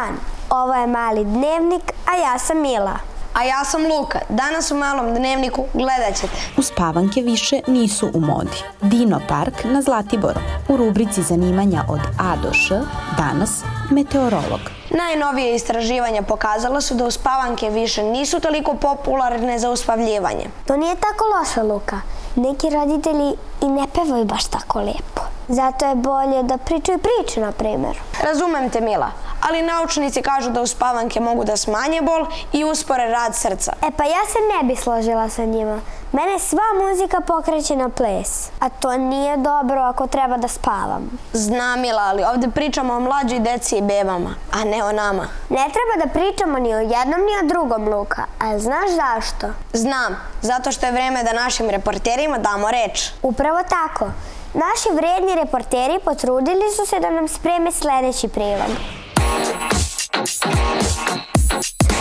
dan, ovo je Mali dnevnik, a ja sam Mila. A ja sam Luka. Danas u Malom dnevniku gledat ćete. Uspavanke više nisu u modi. Dino park na Zlatiboru. U rubrici zanimanja od A do Š, danas meteorolog. Najnovije istraživanja pokazala su da uspavanke više nisu toliko popularne za uspavljivanje. To nije tako loše, Luka. Neki roditelji i ne pevaju baš tako lijepo. Zato je bolje da pričaju priče, na primjer. Razumem te, Mila, ali naučnici kažu da uspavanke mogu da smanje bol i uspore rad srca. Pa ja se ne bi složila sa njima. Mene sva muzika pokreće na ples, a to nije dobro ako treba da spavam. Znam, Mila, ali ovde pričamo o mlađoj deci i bebama, a ne o nama. Ne treba da pričamo ni o jednom ni o drugom, Luka, ali znaš zašto? Znam, zato što je vreme da našim reporterima damo reč. Upravo tako. Naši vredni reporteri potrudili su se da nam spreme sledeći prilog.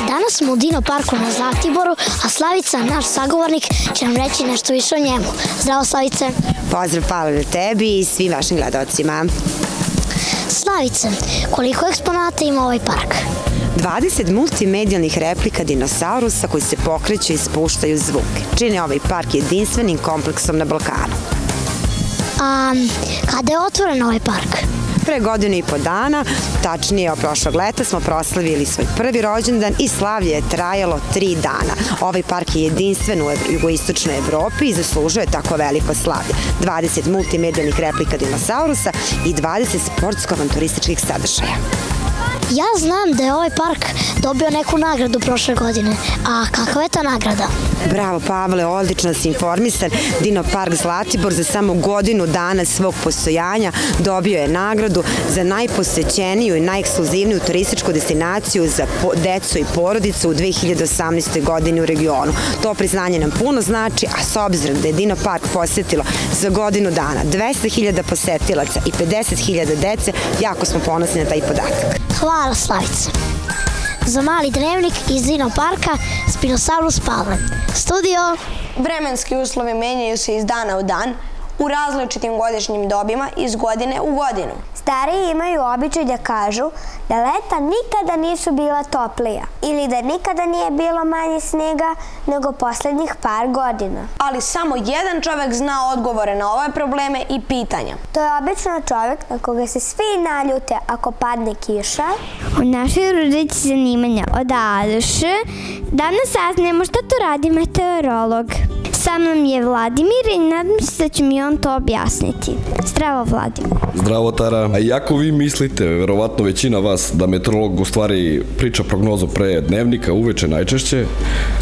Danas smo u Dino parku na Zlatiboru, a Slavica, naš sagovornik, će nam reći nešto više o njemu. Zdravo, Slavice. Pozdrav, Pavle, tebi i svim vašim gledalcima. Slavice, koliko eksponata ima ovaj park? 20 multimedijalnih replika dinosaurusa koji se pokreću i spuštaju zvuk. Čine ovaj park jedinstvenim kompleksom na Balkanu. A kada je otvoren ovaj park? Pre godinu i po dana, tačnije prošlog leta, smo proslavili svoj prvi rođendan i slavlje je trajalo 3 dana. Ovaj park je jedinstven u jugoistočnoj Evropi i zaslužuje tako veliko slavlje. 20 multimedijalnih replika dinosaurusa i 20 sportsko-avanturističkih sadržaja. Ja znam da je ovaj park dobio neku nagradu prošle godine. A kakva je ta nagrada? Bravo, Pavle, odlično si informisan. Dino park Zlatibor za samo godinu dana svog postojanja dobio je nagradu za najposećeniju i najekskluzivniju turističku destinaciju za decu i porodicu u 2018. godini u regionu. To priznanje nam puno znači, a s obzirom da je Dino park posetilo za godinu dana 200.000 posetilaca i 50.000 dece, jako smo ponosni na taj podatak. Hvala, Slavice. Za Mali dnevnik iz Dino parka Spinosaurus Pavle. Studio. Vremenski uslovi menjaju se iz dana u dan, u različitim godišnjim dobima iz godine u godinu. Stariji imaju običaj da kažu da leta nikada nisu bila toplija ili da nikada nije bilo manje snega nego poslednjih par godina. Ali samo jedan čovek zna odgovore na ove probleme i pitanja. To je obično čovek na koga se svi naljute ako padne kiša. U našoj rubrici zanimanja od A do Š danas saznajemo šta to radi meteorolog. Sa mnom je Vladimir i nadam se da će mi on to objasniti. Zdravo, Vladimir. Zdravo, Tara. A iako vi mislite, verovatno većina vas, da meteorolog u stvari priča prognozu pre dnevnika, uveče najčešće,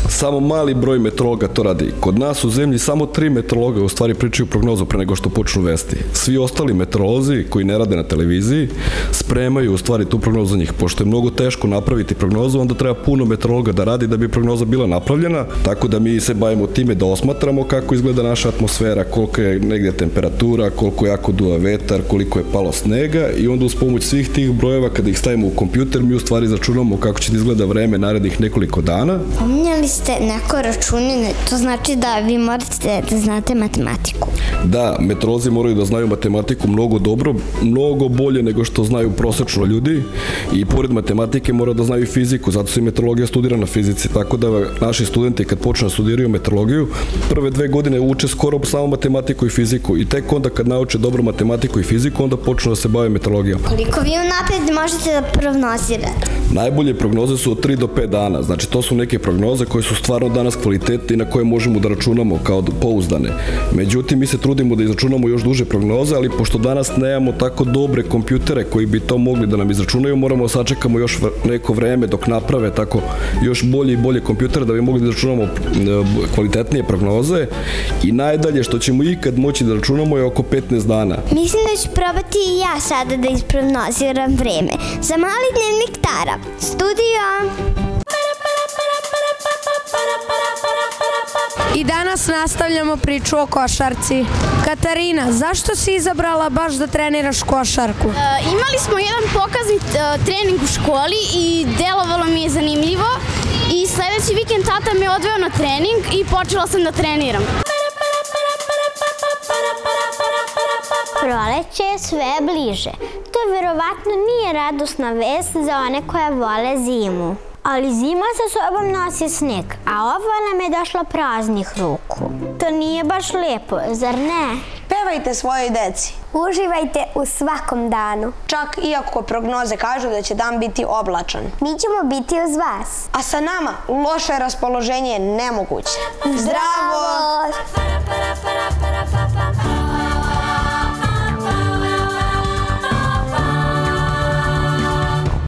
samo mali broj meteorologa to radi. Kod nas u zemlji samo 3 meteorologa u stvari pričaju prognozu pre nego što počnu vesti. Svi ostali meteorolozi koji ne rade na televiziji spremaju u stvari tu prognozu za njih. Pošto je mnogo teško napraviti prognozu, onda treba puno meteorologa da radi da bi prognoza bila napravljena, tako da mi se bavimo time da osmatramo kako izgleda naša atmosfera, koliko je negde temperatura, koliko jako duva vetar, koliko je palo snega i onda uz pomoć svih tih brojeva kada ih stavimo u kompjuter mi u stvari izračunamo kako će da izgleda vreme narednih nekoliko dana. Pominjali ste neko računanje, to znači da vi morate da znate matematiku. Da, meteorolozi moraju da znaju matematiku mnogo dobro, mnogo bolje nego što znaju prosečno ljudi i pored matematike moraju da znaju i fiziku, zato se i meteorologija studira na fizici, tako da naši studenti kad počnu da studiraju meteorologiju, prve 2 godine uče skoro samo matematiku i fiziku i tek onda kad nauče dobro matematiku i fiziku, onda počnu da se bave meteorologijom. Koliko vi unapred možete da prognozirate? Najbolje prognoze su od 3 do 5 dana, znači to su neke prognoze koje su stvarno danas kvalitetne i na koje možemo da računamo kao pouzdane. Međutim, mi se trudimo da izračunamo još duže prognoze, ali pošto danas nemamo tako dobre kompjutere koji bi to mogli da nam izračunaju, moramo da sačekamo još neko vreme dok naprave tako još bolje i bolje kompjutere da bi mogli da izračunamo kvalitetnije prognoze i najdalje što ćemo ikad moći da računamo je oko 15 dana. Mislim da ću probati i ja sada da isprognoziram vreme. Za Mali dnevnik Tara. Studio. I danas nastavljamo priču o košarci. Katarina, zašto si izabrala baš da treniraš košarku? Imali smo jedan pokazni trening u školi i delovalo mi je zanimljivo i sledeći vikend tata me odveo na trening i počela sam da treniram. Proleće je sve bliže. To verovatno nije radosna vest za one koje vole zimu. Ali zima sa sobom nosi sneg, a ova nam je došla praznih ruku. To nije baš lepo, zar ne? Pevajte svojoj deci. Uživajte u svakom danu. Čak iako prognoze kažu da će dan biti oblačan. Mi ćemo biti uz vas. A sa nama loše raspoloženje je nemoguće. Zdravo!